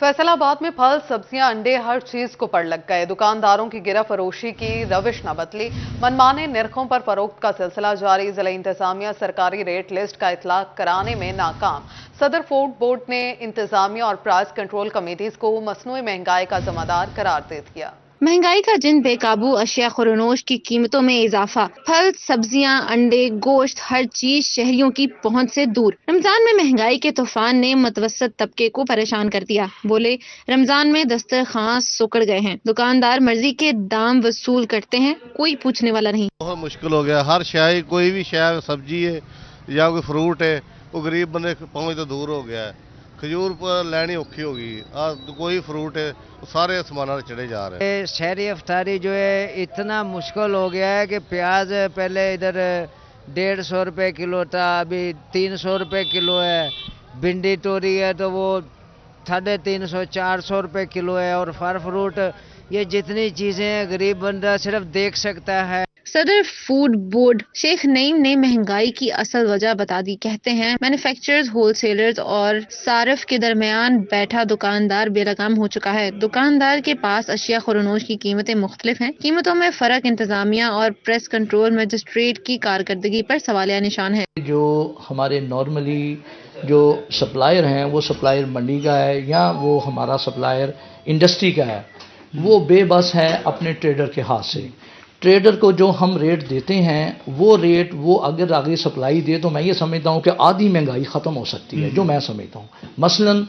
फैसल आबाद में फल, सब्जियां, अंडे, हर चीज को पड़ लग गए। दुकानदारों की गिरफ्त फरोशी की रविश न बदली, मनमाने निरखों पर फरोख्त का सिलसिला जारी। जिला इंतजामिया सरकारी रेट लिस्ट का इतलाक कराने में नाकाम। सदर फूड बोर्ड ने इंतजामिया और प्राइस कंट्रोल कमेटीज को मसनूई महंगाई का जिम्मेदार करार दे दिया। महंगाई का जिन बेकाबू अशिया खुरनोश की कीमतों में इजाफा, फल, सब्जियां, अंडे, गोश्त, हर चीज शहरियों की पहुंच से दूर। रमजान में महंगाई के तूफान ने मुतवस्सित तबके को परेशान कर दिया। बोले रमजान में दस्तरखान सुकड़ गए हैं, दुकानदार मर्जी के दाम वसूल करते हैं, कोई पूछने वाला नहीं। बहुत मुश्किल हो गया। हर शाय, कोई भी शाय, सब्जी है या कोई फ्रूट है, वो गरीब बंदे पहुंच तो दूर हो गया है। खजूर पर लेनी औखी होगी, कोई फ्रूट है सारे सामान चढ़े जा रहे हैं। शहरी अफ्तारी जो है इतना मुश्किल हो गया है कि प्याज पहले इधर 150 रुपये किलो था, अभी 300 रुपये किलो है। भिंडी तोरी है तो वो 350-400 रुपये किलो है। और फल फ्रूट, ये जितनी चीज़ें हैं गरीब बंदा सिर्फ देख सकता है। सदर फूड बोर्ड शेख नईम ने महंगाई की असल वजह बता दी। कहते हैं मैन्युफैक्चरर्स, होलसेलर्स और सारिफ के दरमियान बैठा दुकानदार बेलगाम हो चुका है। दुकानदार के पास अशिया खुरनोश की कीमतें मुख्तलिफ हैं। कीमतों में फर्क इंतजामिया और प्रेस कंट्रोल मजिस्ट्रेट की कारकर्दगी पर सवालिया निशान है। जो हमारे नॉर्मली जो सप्लायर हैं वो सप्लायर मंडी का है या वो हमारा सप्लायर इंडस्ट्री का है, वो बेबस है अपने ट्रेडर के हाथ से। ट्रेडर को जो हम रेट देते हैं वो रेट वो अगर आगे सप्लाई दे तो मैं ये समझता हूँ कि आधी महंगाई ख़त्म हो सकती है, जो मैं समझता हूँ। मसलन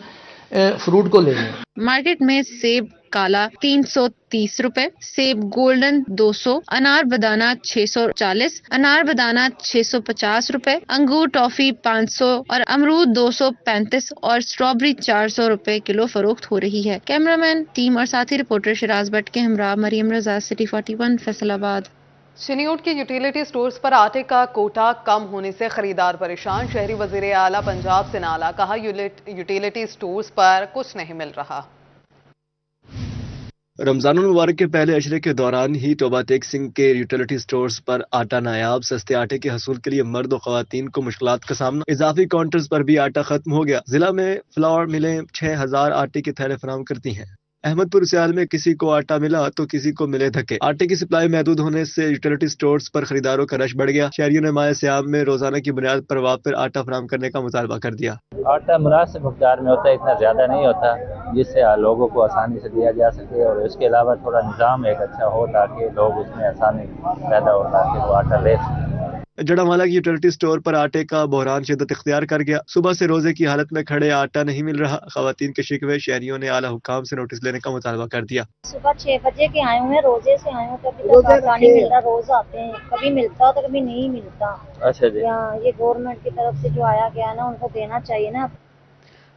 फ्रूट को ले लें, मार्केट में सेब काला 330 रुपए, सेब गोल्डन 200, अनार बदाना 640, अनार बदाना 650 रुपए, अंगूर टॉफी 500 और अमरूद 235 और स्ट्रॉबेरी 400 रुपए किलो फरोख्त हो रही है। कैमरामैन टीम और साथी रिपोर्टर शिराज भट्ट के हमरा मरियम रजा, सिटी 41, फैसलाबाद। चिनियोट की यूटिलिटी स्टोर्स पर आटे का कोटा कम होने से खरीदार परेशान। शहरी वजीर आला पंजाब से नाला, कहा यूटिलिटी स्टोर्स पर कुछ नहीं मिल रहा। रमजान मुबारक के पहले अशरे के दौरान ही तोबा तेग सिंह के यूटिलिटी स्टोर्स पर आटा नायाब। सस्ते आटे के हसूल के लिए मर्द और खवातीन को मुश्किलात का सामना। इजाफी काउंटर्स पर भी आटा खत्म हो गया। जिला में फ्लावर मिलें 6000 आटे के थैले फराहम करती हैं। अहमदपुर सियाल में किसी को आटा मिला तो किसी को मिले धक्के। आटे की सप्लाई महदूद होने से यूटिलिटी स्टोर्स पर खरीदारों का रश बढ़ गया। शहरियों ने माह सियाम में रोजाना की बुनियाद पर वापस आटा फराहम करने का मुतालबा कर दिया। आटा मुनासिब मकदार में होता है, इतना ज़्यादा नहीं होता, जिससे लोगों को आसानी से दिया जा सके। और इसके अलावा थोड़ा निज़ाम एक अच्छा हो ताकि लोग उसमें आसानी पैदा हो, ताकि वो आटा ले सकें। जड़ावाला की यूटिलिटी स्टोर पर आटे का बहरान शिद्दत इख्तियार कर गया। सुबह से रोजे की हालत में खड़े आटा नहीं मिल रहा। खवातीन के शिकवे, शहरियों ने आला हुकाम से नोटिस लेने का मुतालबा कर दिया। सुबह 6 बजे के आए हुए, रोजे से आए हुए, कभी तक आटा नहीं मिलता। रोज आते हैं, कभी मिलता तो कभी नहीं मिलता। अच्छा जी, ये गवर्नमेंट की तरफ से जो आया गया ना, उनको देना चाहिए ना।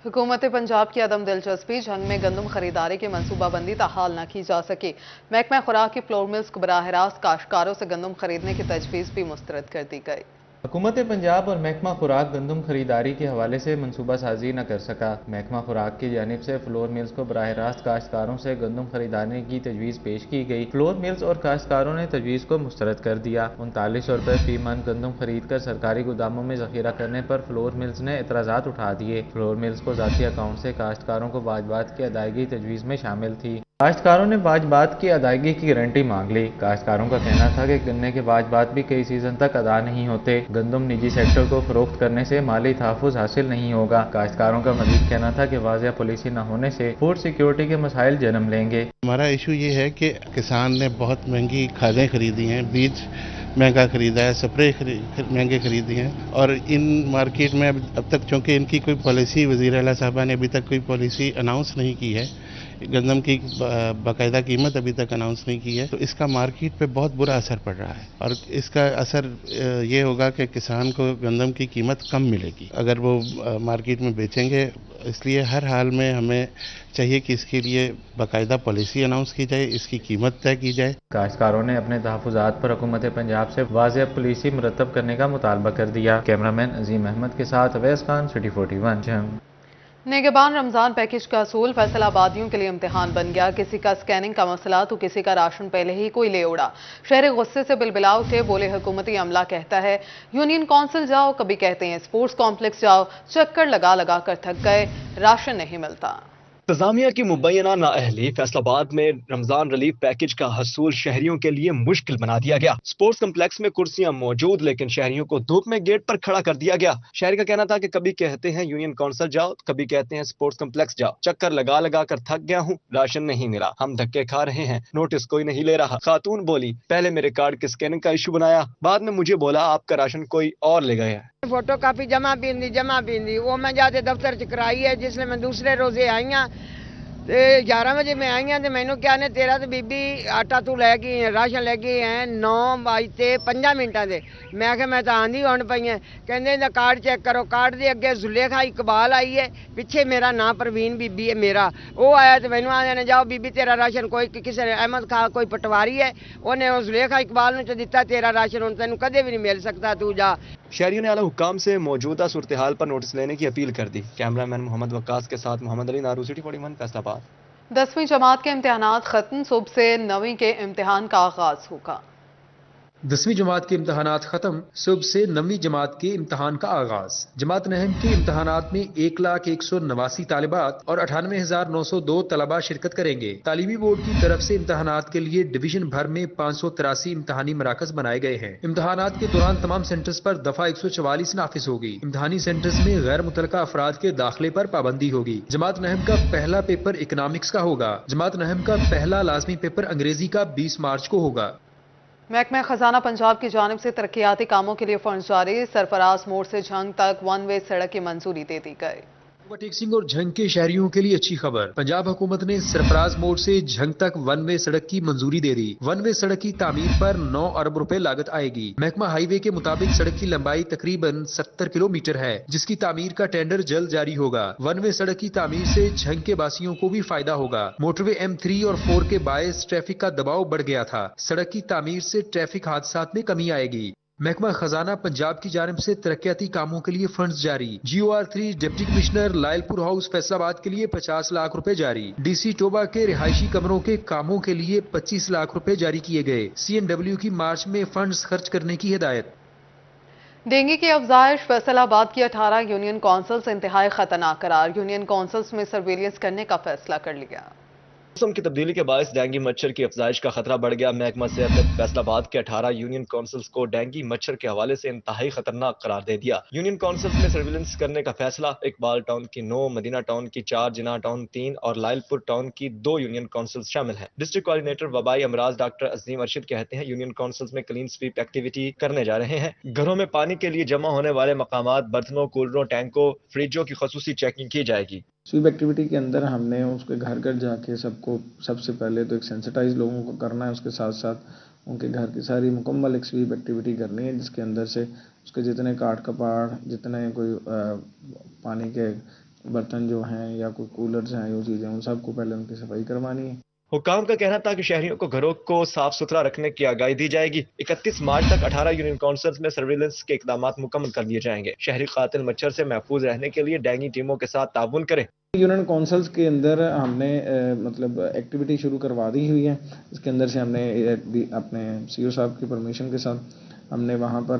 हुकूमत पंजाब की अदम दिलचस्पी, जंग में गंदम खरीदारी की मनसूबाबंदी ताहाल न की जा सकी। महकमा खुराक की फ्लोर मिल्स को बराह रास्त काश्तकारों से गंदम खरीदने की तजवीज़ भी मुस्तरद कर दी गई। हुकूमत पंजाब और महकमा खुराक गंदम खरीदारी के हवाले से मनसूबा साजी न कर सका। महकमा खुराक की जानिब से फ्लोर मिल्स को बराह रास्त काश्तकारों से गंदम खरीदाने की तजवीज़ पेश की गई। फ्लोर मिल्स और काश्तकारों ने तजवीज़ को मुस्तरद कर दिया। 39 रुपये फी मन गंदम खरीद कर सरकारी गोदामों में जखीरा करने पर फ्लोर मिल्स ने एतराज़ात उठा दिए। फ्लोर मिल्स को ज़ाती अकाउंट से काश्तकारों को वाजबात की अदायगी तजवीज़ में शामिल थी। काश्तकारों ने वाजबात की अदायगी की गारंटी मांग ली। काश्तकारों का कहना था कि गन्ने के वाजबात भी कई सीजन तक अदा नहीं होते। गंदम निजी सेक्टर को फरोख्त करने से माली तहफ़्फ़ुज़ हासिल नहीं होगा। काश्तकारों का मज़ीद कहना था कि वाज़ेह पॉलिसी न होने से फूड सिक्योरिटी के मसाइल जन्म लेंगे। हमारा इशू ये है कि किसान ने बहुत महंगी खादें खरीदी हैं, बीज महंगा खरीदा है, स्प्रे महंगे खरीदी हैं, और इन मार्केट में अब तक चूँकि इनकी कोई पॉलिसी वज़ीर आला साहबा ने अभी तक कोई पॉलिसी अनाउंस नहीं की है, गंदम की बाकायदा कीमत अभी तक अनाउंस नहीं की है, तो इसका मार्केट पे बहुत बुरा असर पड़ रहा है। और इसका असर ये होगा कि किसान को गंदम की कीमत कम मिलेगी अगर वो मार्केट में बेचेंगे। इसलिए हर हाल में हमें चाहिए कि इसके लिए बाकायदा पॉलिसी अनाउंस की जाए, इसकी कीमत तय की जाए। काश्तकारों ने अपने तहफ़्फ़ुज़ात पर हुकूमत पंजाब से वाज़ेह पॉलिसी मुरतब करने का मुतालबा कर दिया। कैमरामैन अजीम अहमद के साथ अवैस खान, सिटी 41 जंग। निगहबान रमजान पैकेज का असूल फैसलाबादियों के लिए इम्तिहान बन गया। किसी का स्कैनिंग का मसला तो किसी का राशन पहले ही कोई ले उड़ा। शहर गुस्से से बिलबिला उठे। बोले हुकूमती अमला कहता है यूनियन काउंसिल जाओ, कभी कहते हैं स्पोर्ट्स कॉम्प्लेक्स जाओ, चक्कर लगा लगा कर थक गए, राशन नहीं मिलता। इंतजामिया की मुबैना नाअहली फैसलाबाद में रमजान रिलीफ पैकेज का हसूल शहरियों के लिए मुश्किल बना दिया गया। स्पोर्ट्स कम्प्लेक्स में कुर्सियां मौजूद, लेकिन शहरियों को धूप में गेट पर खड़ा कर दिया गया। शहरी का कहना था कि कभी कहते हैं यूनियन काउंसिल जाओ, कभी कहते हैं स्पोर्ट्स कम्प्लेक्स जाओ। चक्कर लगा लगा कर थक गया हूँ, राशन नहीं मिला, हम धक्के खा रहे हैं, नोटिस कोई नहीं ले रहा। खातून बोली, पहले मेरे कार्ड के स्कैनिंग का इशू बनाया, बाद में मुझे बोला आपका राशन कोई और ले गया है। फोटो कापी जमा पींदी वो मैं जाते दफ्तर च कराई है, जिसने मैं दूसरे रोजे आई हाँ 11 वजे मैं आई हाँ तो मैनू क्या ने तेरा तो बीबी आटा तू लै गई है, राशन लै गई है 9:05 मिनटां दे। मैं आख्या मैं तो आंधी आन पई है, कहंदे इहदा कार्ड चेक करो। कार्ड दे अगे जुलेखा इकबाल आई है, पिछे मेरा नाम परवीन बीबी है मेरा। वो आया तो मैनू आंदे जाओ बीबी तेरा राशन कोई किसी ने अहमद खां कोई पटवारी है उन्हें उस जुलेखा इकबाल ने दिता तेरा राशन हुण तैनू कदे भी नहीं मिल सकता, तू जा। शहरियों ने आला हुक्काम से मौजूदा सूरत हाल पर नोटिस लेने की अपील कर दी। कैमरामैन मोहम्मद वक्कास के साथ मोहम्मद अली नारू, सिटी 41 फैसलाबाद। 10वीं जमात के इम्तिहानात खत्म, सुबह से 9वीं के इम्तिहान का आगाज होगा। 10वीं जमात के इम्तहानात खत्म, सुबह से 9वीं जमात के इम्तहान का आगाज। जमात नहम के इम्तहानात में 1,189 तालिबात और 98,902 तलबा शिरकत करेंगे। तालीमी बोर्ड की तरफ से इम्तहानात के लिए डिवीजन भर में 583 इम्तहानी मराकज बनाए गए हैं। इम्तहानात के दौरान तमाम सेंटर्स पर दफा 144 नाफिज होगी। इम्तहानी सेंटर्स में गैर मुतलका अफराद के दाखिले पर पाबंदी होगी। जमात नहम का पहला पेपर इकनॉमिक्स का होगा। जमात नहम का पहला लाजमी पेपर अंग्रेजी का 20 मार्च को होगा। महकमा खजाना पंजाब की जानिब से तरक्याती कामों के लिए फंड जारी, सरफराज मोड़ से झंग तक 1 वे सड़क की मंजूरी दे दी गई। ओवरटेक सिंह और झंग के शहरियों के लिए अच्छी खबर, पंजाब हुकूमत ने सरफराज मोड़ से झंग तक 1 वे सड़क की मंजूरी दे दी। 1 वे सड़क की तामीर पर 9 अरब रुपए लागत आएगी। महकमा हाईवे के मुताबिक सड़क की लंबाई तकरीबन 70 किलोमीटर है, जिसकी तामीर का टेंडर जल्द जारी होगा। 1 वे सड़क की तामीर से झंग के वासियों को भी फायदा होगा। मोटरवे M3 और 4 के बायस ट्रैफिक का दबाव बढ़ गया था। सड़क की तामीर से ट्रैफिक हादसात में कमी आएगी। महकमा खजाना पंजाब की जानिब से तरक्याती कामों के लिए फंड्स जारी। GOR3 deputy commissioner Lyallpur house Faisalabad के लिए 50 लाख रुपए जारी। DC टोबा के रिहायशी कमरों के कामों के लिए 25 लाख रुपए जारी किए गए। CNW की मार्च में फंड्स खर्च करने की हिदायत। डेंगू की अफजाइश, फैसलाबाद की 18 यूनियन काउंसिल्स इंतहाई खतरनाक करार, यूनियन काउंसिल्स में सर्विलियंस करने का फैसला कर लिया। मौसम की तब्दीली के बायस डेंगू मच्छर की अफजाइश का खतरा बढ़ गया। महकमा सेहत फैसलाबाद के 18 यूनियन काउंसिल्स को डेंगू मच्छर के हवाले से इंतहाई खतरनाक करार दे दिया। यूनियन काउंसिल्स में सर्विलेंस करने का फैसला। इकबाल टाउन की 9, मदीना टाउन की 4, जिना टाउन 3 और लायलपुर टाउन की 2 यूनियन काउंसिल्स शामिल हैं। डिस्ट्रिक्ट कोऑर्डिनेटर वबाई अमराज डॉक्टर अजीम अरशद कहते हैं यूनियन काउंसिल्स में क्लीन स्वीप एक्टिविटी करने जा रहे हैं। घरों में पानी के लिए जमा होने वाले मकामात, बर्तनों, कूलरों, टैंकों, फ्रिजों की खसूसी चेकिंग की जाएगी। स्वीप एक्टिविटी के अंदर हमने उसके घर घर जाके सबको सबसे पहले तो एक सेंसिटाइज लोगों को करना है, उसके साथ साथ उनके घर की सारी मुकम्मल एक स्वीप एक्टिविटी करनी है, जिसके अंदर से उसके जितने काट कपाड़, जितने कोई पानी के बर्तन जो हैं या कोई कूलर्स हैं, वो चीज़ें, उन सबको पहले उनकी सफाई करवानी है। हुकाम का कहना था कि शहरियों को घरों को साफ सुथरा रखने की आगाही दी जाएगी। 31 मार्च तक 18 यूनियन काउंसिल्स में सर्विलेंस के इकदाम मुकम्मल कर दिए जाएंगे। शहरी कातिल मच्छर से महफूज रहने के लिए डेंगू टीमों के साथ ताउन करें। यूनियन काउंसिल्स के अंदर हमने मतलब एक्टिविटी शुरू करवा दी हुई है। इसके अंदर से हमने अपने CO साहब की परमिशन के साथ हमने वहाँ पर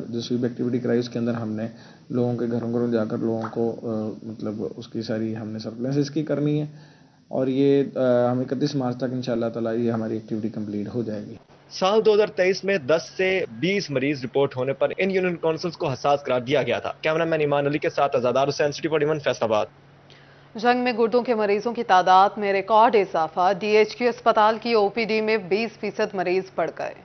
जो स्वीप एक्टिविटी कराई, उसके अंदर हमने लोगों के घरों घरों जाकर लोगों को मतलब उसकी सारी हमने सर्विलेंस इसकी करनी है और ये हम 31 मार्च तक इंशाल्लाह ताला ये हमारी एक्टिविटी कंप्लीट हो जाएगी। साल 2023 में 10 से 20 मरीज रिपोर्ट होने पर इन यूनियन काउंसिल्स को हसास करार दिया गया था। कैमरामैन ईमान अली के साथ आजादार हुसैन, सिटी 41 फैसलाबाद। जंग में गुर्दों के मरीजों की तादाद में रिकॉर्ड इजाफा, DHQ अस्पताल की OPD में 20% मरीज बढ़ गए।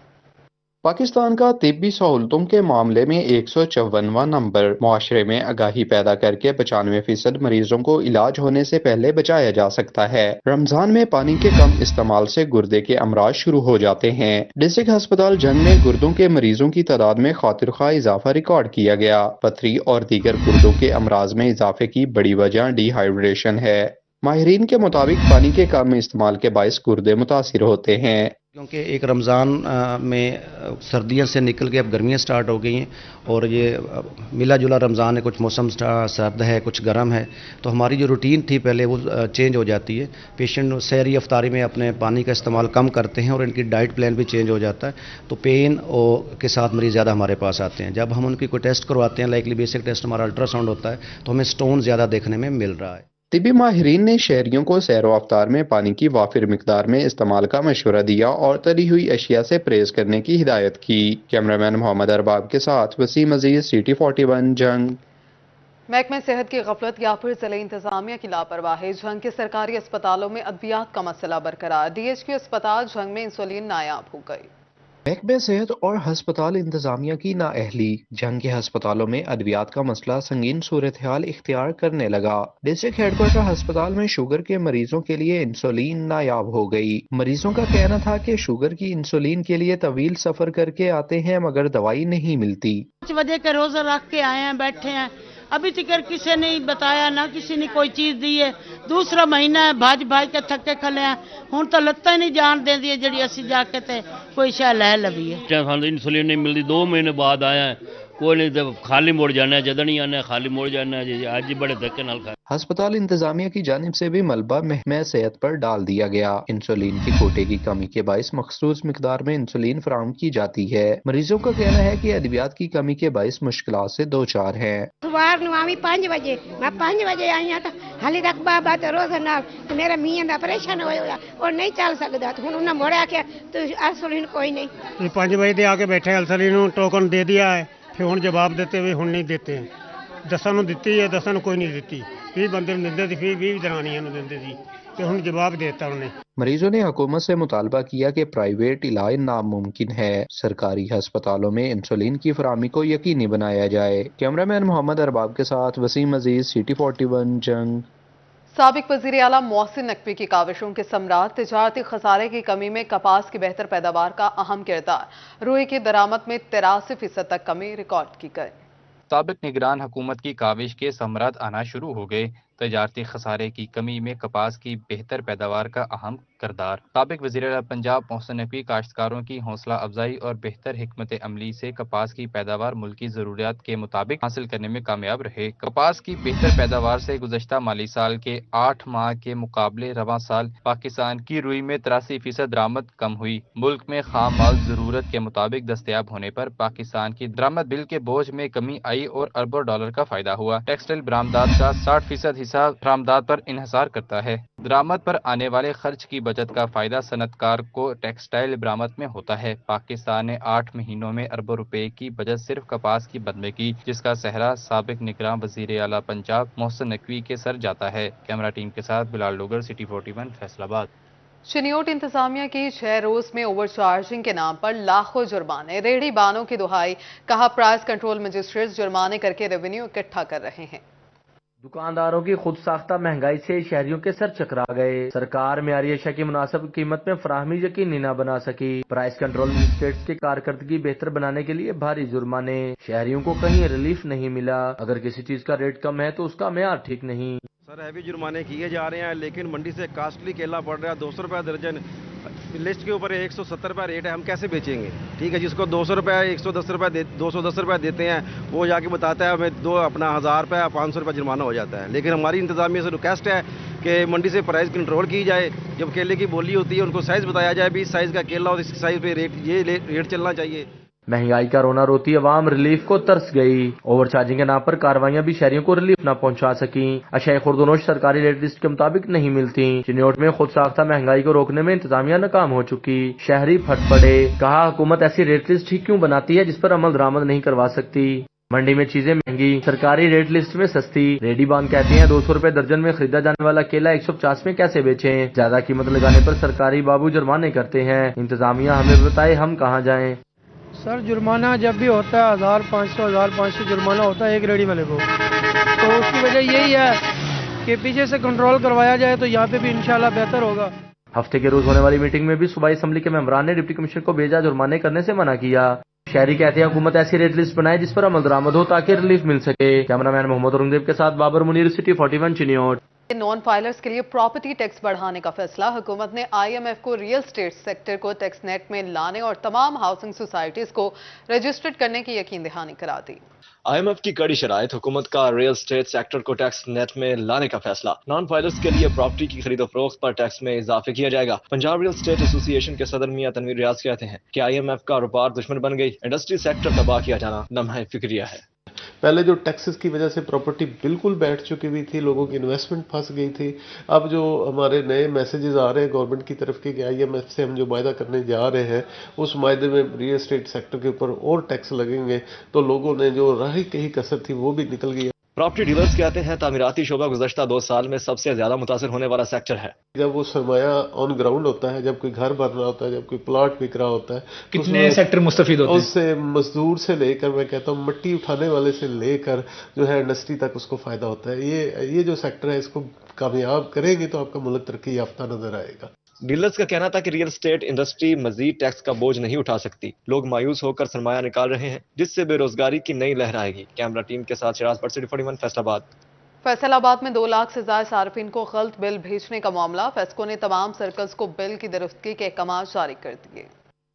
पाकिस्तान का तिब्बी सहूलतों के मामले में 154वां नंबर, मुआशरे में आगाही पैदा करके 95% मरीजों को इलाज होने से पहले बचाया जा सकता है। रमजान में पानी के कम इस्तेमाल से गुर्दे के अमराज शुरू हो जाते हैं। डिस्ट्रिक्ट अस्पताल जंग में गुर्दों के मरीजों की तादाद में खातिर खा इजाफा रिकॉर्ड किया गया। पथरी और दीगर गुर्दों के अमराज में इजाफे की बड़ी वजह डिहाइड्रेशन है। माहिरीन के मुताबिक पानी के कम इस्तेमाल के बायस गुर्दे मुतासिर होते हैं। क्योंकि एक रमज़ान में सर्दियों से निकल के अब गर्मियाँ स्टार्ट हो गई हैं और ये मिला जुला रमज़ान है, कुछ मौसम सर्द है, कुछ गर्म है, तो हमारी जो रूटीन थी पहले वो चेंज हो जाती है। पेशेंट सहरी अफ्तारी में अपने पानी का इस्तेमाल कम करते हैं और इनकी डाइट प्लान भी चेंज हो जाता है, तो पेन के साथ मरीज़ ज़्यादा हमारे पास आते हैं। जब हम उनकी कोई टेस्ट करवाते हैं, लाइकली बेसिक टेस्ट हमारा अल्ट्रासाउंड होता है, तो हमें स्टोन ज़्यादा देखने में मिल रहा है। طبی ماہرین نے شہریوں کو سیر و افطار میں پانی کی وافر مقدار میں استعمال کا مشورہ دیا اور تلی ہوئی اشیاء سے پرہیز کرنے کی ہدایت کی۔ کیمرامین محمد ارباب کے ساتھ وسیم عزیز، CT 41 جنگ۔ محکمہ صحت کی غفلت یا پھر ضلع انتظامیہ کی لاپرواہی، جھنگ کے سرکاری اسپتالوں میں ادویات کا مسئلہ برقرار، DHQ اسپتال جھنگ میں انسولین نایاب ہو گئی۔ محکمہ صحت اور ہسپتال انتظامیہ کی نااہلی، جھنگ کے ہسپتالوں میں ادویات کا مسئلہ سنگین صورتحال اختیار کرنے لگا۔ ڈسٹرکٹ ہیڈ کوارٹر ہسپتال میں شوگر کے مریضوں کے لیے انسولین نایاب ہو گئی۔ مریضوں کا کہنا تھا کہ شوگر کی انسولین کے لیے طویل سفر کر کے آتے ہیں مگر دوائی نہیں ملتی۔ 5 بجے کا روزہ رکھ کے آئے ہیں، بیٹھے ہیں، ابھی تک کسی نے بتایا نہ کسی نے کوئی چیز دی ہے۔ دوسرا مہینہ ہے، بھاج کے تھکے کھلے ہیں، ہوں تو لتاں نہیں جان دیں دی جڑی اسی جا کے تے کوئی شے لے لوی ہے۔ سانو انسولین نہیں ملتی، 2 مہینے بعد آیا ہے، کوئی نہیں تو خالی مڑ جانا ہے، جدہ نہیں آنا ہے خالی مڑ جانا ہے جی، آج بڑے دھکے نال کھا۔ ہسپتال انتظامیہ کی جانب سے بھی ملبہ محکمہ صحت پر ڈال دیا گیا۔ انسولین کی کوٹے کی کمی کے باعث مخصوص مقدار میں انسولین فراہم کی جاتی ہے۔ مریضوں کا کہنا ہے کہ ادویات کی کمی کے باعث مشکلات سے دوچار ہیں۔ صبح نو آویں 5 بجے، میں 5 بجے آئی ہوں تو ہالی تک بابا تو روز نال میرا میاں دا پریشان ہویا اور نہیں چل سکدا، تو ہن انہاں موڑیا کہ تو انسولین کوئی نہیں۔ 5 بجے دے آ کے بیٹھے، انسولین ٹوکن دے دیا ہے، پھر ہن جواب دیتے ہوئے ہن نہیں دیتے ہیں۔ 10 نو دتی ہے، 10 نو کوئی نہیں دتی، 20 بندے نو دندے سی، 20 جنانیاں نو دندے سی، تے ہن جواب دیتا انہوں نے۔ مریضوں نے حکومت سے مطالبہ کیا کہ پرائیویٹ علاج ناممکن ہے، سرکاری ہسپتالوں میں انسولین کی فراہمی کو یقینی بنایا جائے۔ کیمرامین محمد ارباب کے ساتھ وسیم عزیز، CT 41 جنگ۔ سابق وزیر اعلیٰ محسن نقوی کی کاوشوں کے ثمرات، تجارتی خسارے کی کمی میں کپاس کی بہتر پیداوار کا اہم کردار، روئی کی درآمد میں 83% تک کمی ریکارڈ کی گئی۔ سابق نگران حکومت کی کاوش کے ثمرات آنا شروع ہو گئے، تجارتی خسارے کی کمی میں کپاس کی بہتر پیداوار کا اہم کردار۔ سابق وزیر اعلیٰ پنجاب محسن نقوی کاشتکاروں کی حوصلہ افزائی اور بہتر حکمت عملی سے کپاس کی پیداوار ملکی ضروریات کے مطابق حاصل کرنے میں کامیاب رہے۔ کپاس کی بہتر پیداوار سے گزشتہ مالی سال کے 8 ماہ کے مقابلے رواں سال پاکستان کی روئی میں 83% درآمد کم ہوئی۔ ملک میں خام مال ضرورت کے مطابق دستیاب ہونے پر پاکستان کی درآمد بل کے بوجھ میں کمی آئی اور اربوں ڈالر کا فائدہ ہوا۔ ٹیکسٹائل برآمدات کا 60% حصہ برآمدات پر انحصار کرتا ہے۔ درآمد پر آنے والے خرچ کی بچت کا فائدہ صنعت کار کو ٹیکسٹائل برآمد میں ہوتا ہے۔ پاکستان نے 8 مہینوں میں اربوں روپے کی بچت صرف کپاس کی بد میں کی، جس کا سہرا سابق نگراں وزیر اعلیٰ پنجاب محسن نقوی کے سر جاتا ہے۔ کیمرہ ٹیم کے ساتھ بلال ڈوگر، CT 41 فیصل آباد۔ چنیوٹ انتظامیہ کی 6 روز میں اوور چارجنگ کے نام پر لاکھوں جرمانے، ریڑھی بانوں کی دہائی، کہا پرائز کنٹرول مجسٹریٹ جرمانے کر کے ریونیو اکٹھا کر رہے ہیں۔ دکانداروں کی خود ساختہ مہنگائی سے شہریوں کے سر چکرا گئے، سرکار معیاری اشیاء کی مناسب قیمت میں فراہمی یقینی نہ بنا سکی، پرائز کنٹرول مجسٹریٹس کی کارکردگی بہتر بنانے کے لیے بھاری جرمانے، شہریوں کو کہیں ریلیف نہیں ملا، اگر کسی چیز کا ریٹ کم ہے تو اس کا معیار ٹھیک نہیں۔ سر ہیوی جرمانے کیے جا رہے ہیں، لیکن منڈی سے کاسٹلی کیلا پڑ رہا ہے 200 روپے درجن، لسٹ کے اوپر 170 روپے ریٹ ہے، ہم کیسے بیچیں گے؟ ٹھیک ہے، جس کو 200 روپے 110 روپے 210 روپے دیتے ہیں وہ جا کے بتاتا ہے ہمیں اپنا 1000 روپے 500 روپے جرمانہ ہو جاتا ہے۔ لیکن ہماری انتظامیہ سے ریکویسٹ ہے کہ منڈی سے پرائز کنٹرول کی جائے، جب کیلے کی بولی ہوتی ہے ان کو سائز بتایا جائے، بھی اس سائز کا کیلا اور اس سائز پہ ریٹ چلنا چاہیے۔ مہنگائی کا رونا روتی عوام ریلیف کو ترس گئی، اوور چارجنگ کے نام پر کاروائیاں بھی شہریوں کو ریلیف نہ پہنچا سکیں، اشیاء خوردونوش سرکاری ریٹ لسٹ کے مطابق نہیں ملتی، چنیوٹ میں خود ساختہ مہنگائی کو روکنے میں انتظامیہ ناکام ہو چکی، شہری پھٹ پڑے، کہا حکومت ایسی ریٹ لسٹ ہی کیوں بناتی ہے جس پر عمل درآمد نہیں کروا سکتی، منڈی میں چیزیں مہنگی، سرکاری ریٹ لسٹ میں سستی، ریڈی بان کہتے ہیں 200 روپے درجن میں خریدا جانے والا کیلا 150 میں کیسے بیچیں، زیادہ قیمت لگانے پر سرکاری بابو جرمانے کرتے ہیں، انتظامیہ ہمیں بتائے ہم کہاں جائیں۔ سر جرمانہ جب بھی ہوتا ہے 1500 جرمانہ ہوتا ہے ایک ریڑھی والے کو، تو اس کی وجہ یہی ہے کہ پیچھے سے کنٹرول کروایا جائے تو یہاں پہ بھی انشاءاللہ بہتر ہوگا۔ ہفتے کے روز ہونے والی میٹنگ میں بھی صوبائی اسمبلی کے ممبران نے ڈپٹی کمشنر کو بھیجا جرمانے کرنے سے منع کیا، شہری کہتے ہیں حکومت ایسی ریٹ لسٹ بنائے جس پر عمل درآمد ہو تاکہ ریلیف مل سکے۔ کیمرہ مین محمد اورنگزیب کے ساتھ Babar Munir, CT 41 Chiniot. Non filers کے لیے پراپرٹی ٹیکس بڑھانے کا فیصلہ، حکومت نے IMF کو ریئل اسٹیٹ سیکٹر کو ٹیکس نیٹ میں لانے اور تمام ہاؤسنگ سوسائٹیز کو رجسٹرڈ کرنے کی یقین دہانی کرا دی۔ IMF کی کڑی شرائط، حکومت کا ریئل اسٹیٹ سیکٹر کو ٹیکس نیٹ میں لانے کا فیصلہ، نان فائلرز کے لیے پراپرٹی کی خرید و فروخت پر ٹیکس میں اضافے کیا جائے گا۔ پنجاب ریئل اسٹیٹ ایسوسی ایشن کے صدر میاں تنویر ریاض کہتے ہیں کہ IMF کا روپار دشمن بن گئی، انڈسٹری سیکٹر تباہ کیا جانا لمحہ فکریہ ہے۔ पहले जो टैक्सेस की वजह से प्रॉपर्टी बिल्कुल बैठ चुकी हुई थी, लोगों की इन्वेस्टमेंट फंस गई थी। अब जो हमारे नए मैसेजेस आ रहे हैं गवर्नमेंट की तरफ के कि IMF से हम जो वायदा करने जा रहे हैं, उस वायदे में रियल एस्टेट सेक्टर के ऊपर और टैक्स लगेंगे, तो लोगों ने जो रही कहीं कसर थी वो भी निकल गई। प्रॉपर्टी डीलर्स कहते हैं तामीराती शोबा गुज़श्ता 2 साल में सबसे ज्यादा मुतासर होने वाला सेक्टर है। जब वो सरमाया ऑन ग्राउंड होता है, जब कोई घर बन रहा होता है, जब कोई प्लॉट बिक रहा होता है, कितने सेक्टर मुस्तफीद होते हैं? उससे मजदूर से लेकर, मैं कहता हूँ मिट्टी उठाने वाले से लेकर जो है इंडस्ट्री तक उसको फायदा होता है। ये जो सेक्टर है, इसको कामयाब करेंगे तो आपका मुल्क तरक्की याफ्ता नजर आएगा। डीलर्स का कहना था कि रियल एस्टेट इंडस्ट्री मजीद टैक्स का बोझ नहीं उठा सकती। लोग मायूस होकर सरमाया निकाल रहे हैं, जिससे बेरोजगारी की नई लहर आएगी। कैमरा टीम के साथ शिराज पर, सिटी 41 फैसलाबाद। फैसलाबाद में 2 लाख से ज्यादा सार्फिन को गलत बिल भेजने का मामला। फेस्को ने तमाम सर्कल्स को बिल की दुरुस्ती के अहकाम जारी कर दिए।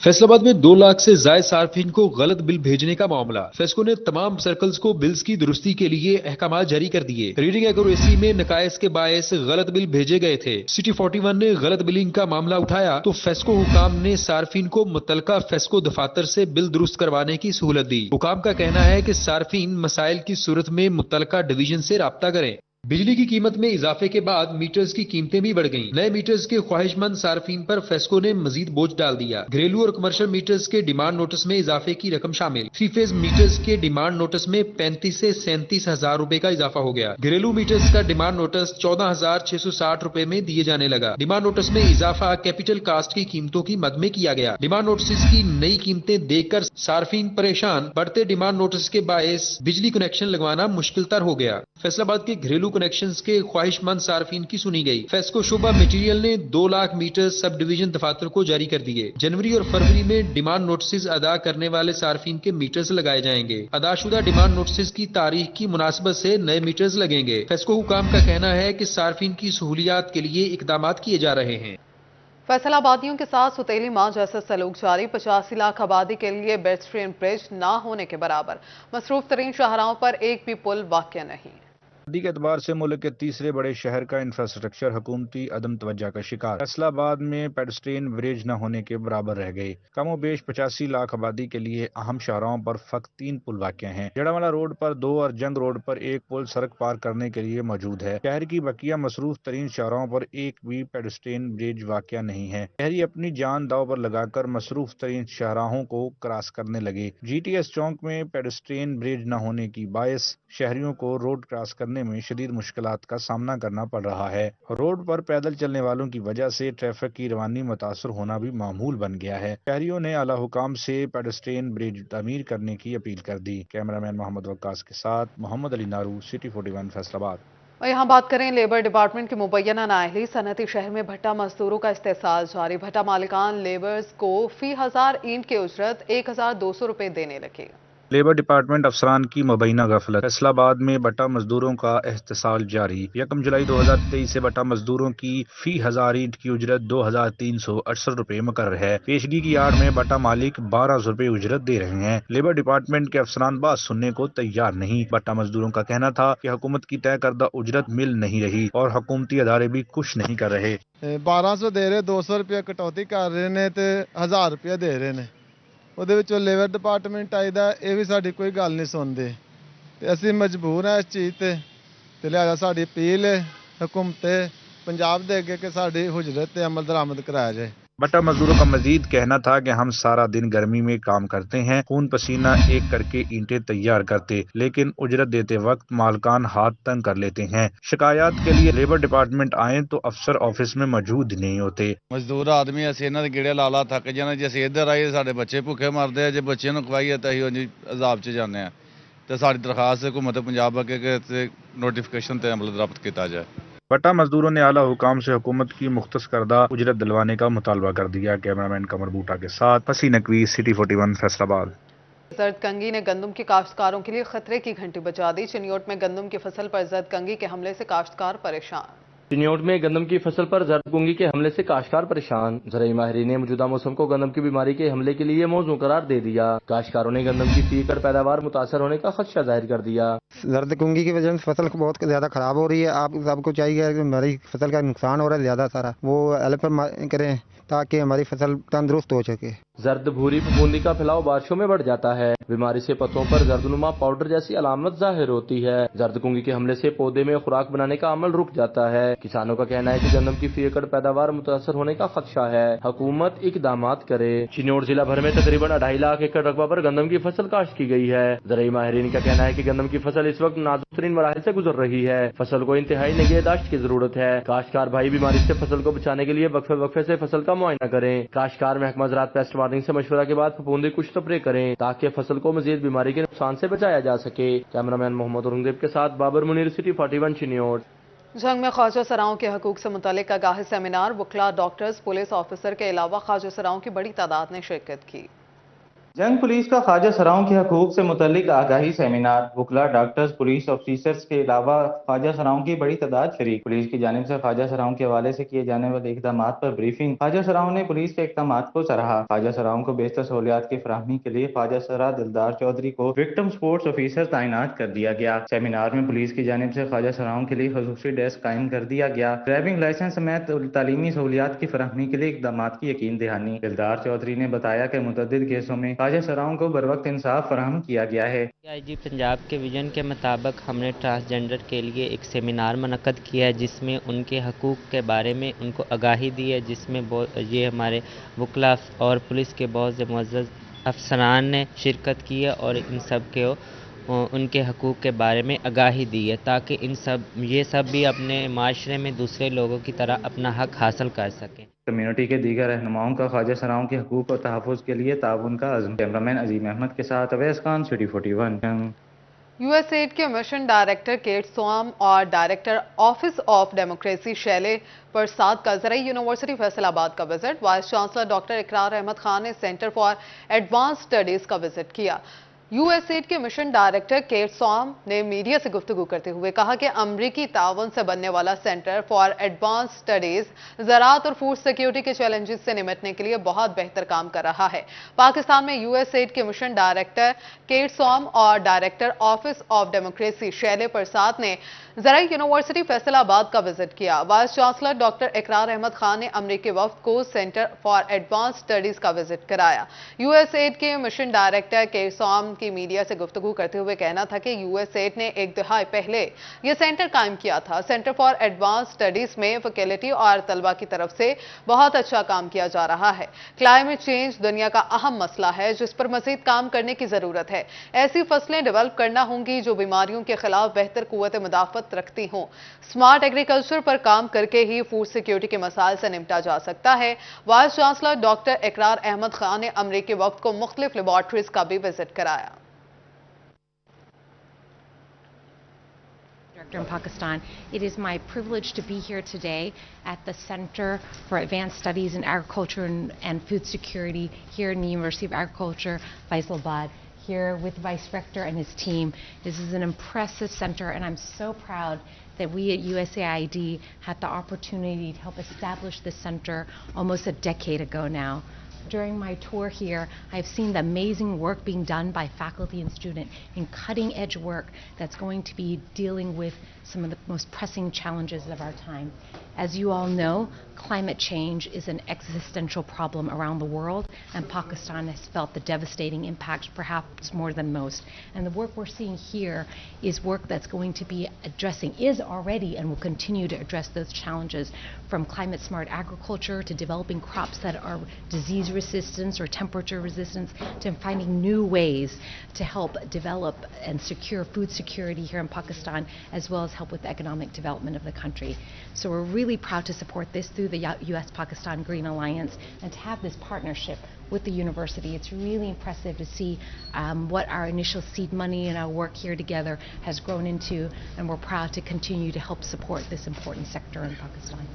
फैसलाबाद में 2 लाख से ज्यादा सार्फिन को गलत बिल भेजने का मामला। फेस्को ने तमाम सर्कल्स को बिल्स की दुरुस्ती के लिए अहकाम जारी कर दिए। रीडिंग एक्यूरेसी में नकायस के बायस गलत बिल भेजे गए थे। सिटी 41 ने गलत बिलिंग का मामला उठाया तो फेस्को हुकाम ने सार्फिन को मुतलका फेस्को दफातर से बिल दुरुस्त करवाने की सहूलत दी। हुकाम का कहना है कि सार्फिन मसाइल की सूरत में मुतलका डिवीजन से राब्ता करें। बिजली की कीमत में इजाफे के बाद मीटर्स की कीमतें भी बढ़ गईं। नए मीटर्स के ख्वाहिशमंद सार्फिन पर फेस्को ने मजीद बोझ डाल दिया। घरेलू और कमर्शियल मीटर्स के डिमांड नोटिस में इजाफे की रकम शामिल। 3 फेज मीटर्स के डिमांड नोटिस में 35 से 37 हजार रुपए का इजाफा हो गया। घरेलू मीटर्स का डिमांड नोटिस 14,660 रुपए में दिए जाने लगा। डिमांड नोटिस में इजाफा कैपिटल कास्ट की कीमतों की मद में किया गया। डिमांड नोटिस की नई कीमतें देखकर सार्फिन परेशान। बढ़ते डिमांड नोटिस के बायस बिजली कनेक्शन लगवाना मुश्किल तर हो गया। फैसलाबाद के घरेलू कनेक्शंस के ख्वाहिशमंद सार्फिन की सुनी गई। फेस्को शोबा मटेरियल ने 2 लाख मीटर सब डिवीजन दफातर को जारी कर दिए। जनवरी और फरवरी में डिमांड नोटिस अदा करने वाले सार्फिन के मीटर्स लगाए जाएंगे। अदाशुदा डिमांड नोटिस की तारीख की मुनासिबत से नए मीटर्स लगेंगे। फेस्को हुकाम का कहना है कि सार्फिन की सहूलियात के लिए इकदाम किए जा रहे हैं। फैसलाबादियों के साथ सुतेली मां जैसा सलूक जारी। 85 लाख आबादी के लिए बेस्ट्रेन ब्रिज ना होने के बराबर। मसरूफ तरीन शाहराहों पर एक भी पुल वाक़या नहीं। आबादी के एतबार से मुल्क के तीसरे बड़े शहर का इंफ्रास्ट्रक्चर हुकूमती अदम तवज्जो का शिकार। फैसलाबाद में पेडेस्ट्रियन ब्रिज न होने के बराबर रह गए। कमो बेश 85 लाख आबादी के लिए अहम शाहराहों पर फकत 3 पुल वाक़या हैं। जड़ावाला रोड पर 2 और जंग रोड पर 1 पुल सड़क पार करने के लिए मौजूद है। शहर की बकिया मसरूफ तरीन शाहराहों पर एक भी पेडेस्ट्रियन ब्रिज वाक़या नहीं है। शहरी अपनी जान दाव पर लगाकर मसरूफ तरीन शाहराहों को क्रॉस करने लगे। GTS चौक में पेडेस्ट्रियन ब्रिज न होने की बायस शहरियों को रोड क्रॉस करने में शदीद मुश्किलात का सामना करना पड़ रहा है। रोड पर पैदल चलने वालों की वजह से ट्रैफिक की रवानी मुतासर होना भी मामूल बन गया है। शहरियों ने आला हुकाम से पेडेस्ट्रियन ब्रिज तामीर करने की अपील कर दी। कैमरामैन मोहम्मद वक्कास के साथ मोहम्मद अली नारू, सिटी 41 फैसलाबाद। और यहाँ बात करें लेबर डिपार्टमेंट की मुबैना नाअहली। सनती शहर में भट्टा मजदूरों का इस्तेसाल जारी। भट्टा मालिकान लेबर्स को फी 1000 ईंट की उजरत 1200 रुपए देने लगे। लेबर डिपार्टमेंट अफसरान की मुबैना गफलत। फैसलाबाद में बट्टा मजदूरों का एहतसाल जारी। 1 जुलाई 2023 से बट्टा मजदूरों की फी 1000 ईंट की उजरत 2368 रुपए मुकर्रर है। पेशगी की आड़ में बट्टा मालिक 1200 रुपए उजरत दे रहे हैं। लेबर डिपार्टमेंट के अफसरान बात सुनने को तैयार नहीं। बट्टा मजदूरों का कहना था कि हुकूमत की तय करदा उजरत मिल नहीं रही और हुकूमती अदारे भी कुछ नहीं कर रहे। 1200 दे रहे, 200 रुपया कटौती कर रहे ने ते 1000 रुपया दे रहे ने। ਉਹਦੇ ਵਿੱਚੋਂ ਲੇਬਰ ਡਿਪਾਰਟਮੈਂਟ ਆਈਦਾ, ਇਹ ਵੀ ਸਾਡੀ ਕੋਈ ਗੱਲ ਨਹੀਂ ਸੁਣਦੇ ਤੇ ਅਸੀਂ ਮਜਬੂਰ ਹਾਂ ਇਸ ਚੀਜ਼ ਤੇ ਲਿਹਾਜ਼ਾ ਸਾਡੀ ਅਪੀਲ ਹੈ हुकूमत पंजाब दे अगे कि साड़ी हुजरत ते अमल दरामद कराया जाए। बट्टा मजदूरों का मजीद कहना था कि हम सारा दिन गर्मी में काम करते हैं, खून पसीना एक करके ईंटें तैयार करते, लेकिन उजरत देते वक्त मालकान हाथ तंग कर लेते हैं। शिकायत के लिए लेबर डिपार्टमेंट आए तो अफसर ऑफिस में मौजूद नहीं होते। मजदूर आदमी असीं इन्हां दे गेड़े ला ला थक जाने, जे असीं इधर आइए साडे बच्चे भुखे मरदे आ, जे बच्चे नूं खवाइए तां असीं अजाब च जाने आ। ते साडी दरखास्त है हुकूमत पंजाब अगे कि नोटिफिकेशन ते अमल दरामद किया जाए। बट्टा मजदूरों ने आला हुकाम से हुकूमत की मुख्तस करदा उजरत दिलवाने का मुतालबा कर दिया। कैमरामैन कमर बूटा के साथ फसी नकवी, सिटी 41 फैसलाबाद। जर्द कंगी ने गंदम के काश्तकारों के लिए खतरे की घंटी बजा दी। चिन्योट में गंदम की फसल पर जर्द कंगी के हमले से काश्तकार परेशान। चिन्योट में गंदम की फसल पर जर्द कंगी के हमले से काश्तकार परेशान। ज़राई माहिरीन ने मौजूदा मौसम को गंदम की बीमारी के हमले के लिए मौजू करार दे दिया। काश्तकारों ने गंदम की फी एकड़ पैदावार मुतासर होने का खदशा जाहिर कर दिया। जर्द कंगी की वजह से फसल बहुत ज़्यादा ख़राब हो रही है। आप सबको चाहिए कि हमारी फसल का नुकसान हो रहा है ज़्यादा सारा, वो हेल्प करें ताकि हमारी फसल तंदुरुस्त हो सके। زرد بھوری پھپھوندی کا پھیلاؤ بارشوں میں بڑھ جاتا ہے. بیماری سے پتوں پر زردنما پاؤڈر جیسی علامت ظاہر ہوتی ہے. زرد کنگھی کے حملے سے پودے میں خوراک بنانے کا عمل رک جاتا ہے. کسانوں کا کہنا ہے کہ گندم کی فی ایکڑ پیداوار متاثر ہونے کا خدشہ ہے. حکومت اقدامات کرے. چنیوٹ ضلع بھر میں تقریباً 2.5 لاکھ ایکڑ رقبہ پر گندم کی فصل کاشت کی گئی ہے. زرعی ماہرین کا کہنا ہے کہ گندم کی فصل اس وقت نازک ترین مراحل سے گزر رہی ہے. فصل کو انتہائی نگہداشت کی ضرورت ہے. کاشتکار بھائی بیماری سے فصل کو بچانے کے لیے وقفے سے فصل کا معائنہ کریں. کاشتکار محکمہ زراعت پیسٹ وارننگ سے مشورہ کے بعد پھپھوندی کچھ سپرے کریں تاکہ فصل کو مزید بیماری کے نقصان سے بچایا جا سکے. کیمرامین محمد اورنگزیب کے ساتھ بابر منیر، سٹی 41 چنیوٹ. جنگ میں خواجہ سراؤں کے حقوق سے متعلق آگاہی سیمینار، وکلاء، ڈاکٹرز، پولیس آفیسر کے علاوہ خواجہ سراؤں کی بڑی تعداد نے شرکت کی. جنگ پولیس کا خواجہ سراؤں کے حقوق سے متعلق آگاہی سیمینار، وکلاء، ڈاکٹرز، پولیس آفیسرز کے علاوہ خواجہ سراؤں کی بڑی تعداد شریک. پولیس کی جانب سے خواجہ سراؤں کے حوالے سے کیے جانے والے اقدامات پر بریفنگ. خواجہ سراؤں نے پولیس کے اقدامات کو سراہا. خواجہ سراؤں کو بیشتر سہولیات کی فراہمی کے لیے خواجہ سرا دلدار چودھری کو وکٹم سپورٹس آفیسر تعینات کر دیا گیا. سیمینار میں پولیس کی جانب سے خواجہ سراؤں کے لیے خصوصی ڈیسک قائم کر دیا گیا. ڈرائیونگ لائسنس سمیت تعلیمی سہولیات کی فراہمی کے لیے اقدامات کی یقین دہانی. دلدار چودھری نے بتایا کہ متعدد کیسوں میں خواجہ سراؤں کو وقت انصاف فراہم کیا گیا ہے. آئی جی پنجاب کے ویژن کے مطابق ہم نے ٹرانسجنڈر کے لیے ایک سیمینار منعقد کیا ہے جس میں ان کے حقوق کے بارے میں ان کو آگاہی دی ہے، جس میں یہ ہمارے وکلاء اور پولیس کے بہت سے معزز افسران نے شرکت کی ہے اور ان سب کے ان کے حقوق کے بارے میں آگاہی دی ہے تاکہ یہ سب بھی اپنے معاشرے میں دوسرے لوگوں کی طرح اپنا حق حاصل کر سکیں. کمیونٹی کے دیگر رہنماؤں کا خواجہ سراؤں کے حقوق اور تحفظ کے لیے تعاون کا عزم. کیمرامین عظیم احمد کے ساتھ Owais Khan, city 41. U S aid کے مشن ڈائریکٹر کیٹ سوام اور director office of democracy Shelley Prasad کا زرعی یونیورسٹی فیصل آباد کا وزٹ. وائس چانسلر ڈاکٹر اقرار احمد خان نے سینٹر فار ایڈوانس اسٹڈیز کا وزٹ کیا. یو ایس ایڈ کے مشن ڈائریکٹر کیٹ سوام نے میڈیا سے گفتگو کرتے ہوئے کہا کہ امریکی تعاون سے بننے والا سینٹر فار ایڈوانس اسٹڈیز زراعت اور فوڈ سیکیورٹی کے چیلنجز سے نمٹنے کے لیے بہت بہتر کام کر رہا ہے. پاکستان میں یو ایس ایڈ کے مشن ڈائریکٹر کیٹ سوام اور director office of democracy Shelley Prasad نے زرعی یونیورسٹی فیصل آباد کا وزٹ کیا. وائس چانسلر ڈاکٹر اقرار احمد خان نے امریکی وفد کو سینٹر فار ایڈوانس اسٹڈیز کا وزٹ کرایا. یو ایس ایڈ کے مشن ڈائریکٹر کیٹ سوام کی میڈیا سے گفتگو کرتے ہوئے کہنا تھا کہ یو ایس ایڈ نے 1 دہائی پہلے یہ سینٹر قائم کیا تھا. سینٹر فار ایڈوانس اسٹڈیز میں فیکلٹی اور طلبہ کی طرف سے بہت اچھا کام کیا جا رہا ہے. کلائمیٹ چینج دنیا کا اہم مسئلہ ہے جس پر مزید کام کرنے کی ضرورت ہے. ایسی فصلیں ڈیولپ کرنا ہوں گی جو بیماریوں کے خلاف بہتر قوت مدافعت رکھتی ہوں. سمارٹ ایگریکلچر پر کام کر کے ہی فوڈ سیکیورٹی کے مسائل سے نمٹا جا سکتا ہے. وائس چانسلر ڈاکٹر اقرار احمد خان نے امریکی وفد کو مختلف لیبارٹریز کا بھی وزٹ کرایا. In Pakistan. It is my privilege to be here today at the Center for Advanced Studies in Agriculture and Food Security here in the University of Agriculture, Faisalabad, here with Vice Rector and his team. This is an impressive center and I'm so proud that we at USAID had the opportunity to help establish this center almost a decade ago now. During my tour here, I've seen the amazing work being done by faculty and students in cutting-edge work that's going to be dealing with some of the most pressing challenges of our time. As you all know, climate change is an existential problem around the world, and Pakistan has felt the devastating impacts perhaps more than most. And the work we're seeing here is work that's going to be addressing, is already and will continue to address those challenges, from climate-smart agriculture to developing crops that are disease resistance or temperature resistance, to finding new ways to help develop and secure food security here in Pakistan, as well as help with the economic development of the country. So we're really proud to support this through the U.S.-Pakistan Green Alliance, and to have this partnership with the university. It's really impressive to see what our initial seed money and our work here together has grown into, and we're proud to continue to help support this important sector in Pakistan.